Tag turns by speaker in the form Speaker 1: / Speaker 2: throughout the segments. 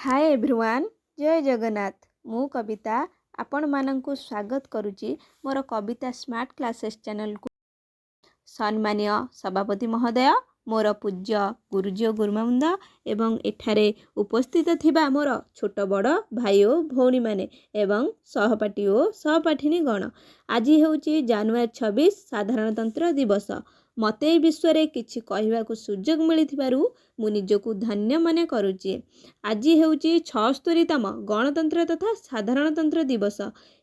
Speaker 1: Hi everyone, जय जगन्नाथ। मु कविता आपण मानंकु स्वागत करुची मोर कविता स्मार्ट क्लासेस चैनल को। सम्मानीय सभापति महोदय, मोर पूज्य गुरुजी और गुरुमावृंद एवं एठारे उपस्थित थिबा मोर छोट बड़ भाई और भौणी माने एवं सहपाठी और सहपाठिनी गण। आज हेउची जनवरी 26 साधारणतंत्र दिवस। मते विश्व रे किछि कहबाकू सुजोग मिलिथिबारु मु निजकु धन्य मने करुची। आज हेउची 76तम गणतंत्र तथा साधारणतंत्र दिवस।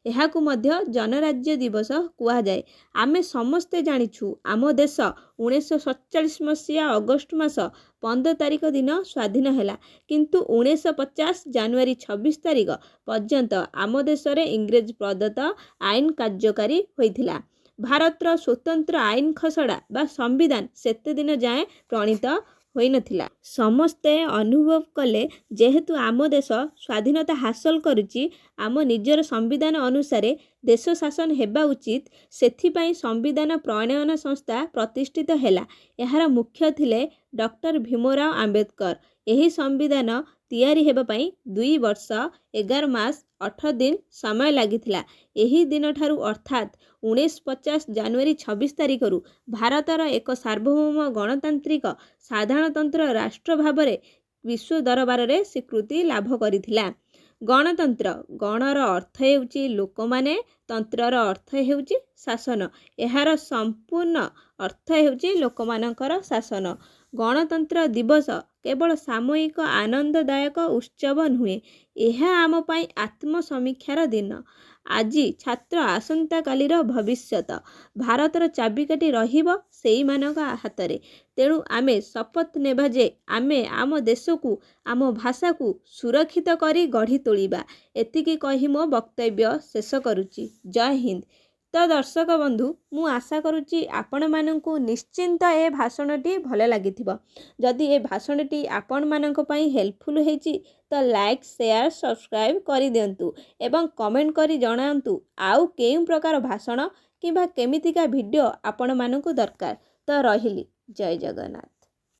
Speaker 1: एहाकू मध्य जनराज्य दिवस कुहा जाए। आमे समस्ते जानिछु आम देश 1947 मसीहा अगस्ट मास 15 तारिख दिन स्वाधीन हैला, किंतु 1950 जनवरी 26 तारिख पर्यंत आम देश रे इंग्रेज प्रदत्त आईन कार्यकारी होइथिला। भारतर स्वतंत्र आईन खसड़ा बा संविधान सेते दिन जाए प्रणीत होई नथिला। समस्ते अनुभव कले जेहेतु आम देश स्वाधीनता हासिल करुची, आम निजर संविधान अनुसारे देश शासन हेबा उचित, सेथिपाई संविधान प्रणयन संस्था प्रतिष्ठित हैला। एहार मुख्य थिले डॉक्टर भीमराव आंबेडकर। एही संविधान तैयारी हेबा पई 2 वर्ष 11 मास 8 दिन समय लागिथिला। एही दिन ठारू अर्थात 1950 जनवरी 26 तारिखरू भारतर एक सार्वभौम गणतांत्रिक साधारणतंत्र राष्ट्र भावरे विश्व दरबार रे स्वीकृति लाभ करिथिला। गणतंत्र, गणर अर्थ हेउची लोक माने, तंत्रर अर्थ हेउची शासन। एहार संपूर्ण अर्थ हेउची लोकमानकर शासन। गणतंत्र दिवस केवल सामूहिक आनंददायक उत्सव नुहे, यह आम पाई आत्मसमीक्षार दिन। आजी छात्र आसंता कालीर भविष्यत। भारतर चाबिकाठी रहिब सेई मानक हातरे। तेणु आमे शपथ नेबा जे आमे आम देशकू आम भाषाकू सुरक्षित करी गढ़ी तोलिबा। एतिकी कही मो वक्तव्य शेष करुची। जय हिंद। तो दर्शक बंधु, मु आशा करुची आपण मानंकु निश्चिंत ए भाषणटी भल लागिथिबो। जदि ए भाषणटी आपण मानंक पई हेल्पफुल हेची तो लाइक, शेयर, सब्सक्राइब करि दियंतु एवं कमेंट करी जणांतु आउ केउ प्रकार भाषण किबा केमितिका वीडियो आपण मानंकु दरकार। तो रहिली। जय जगन्नाथ।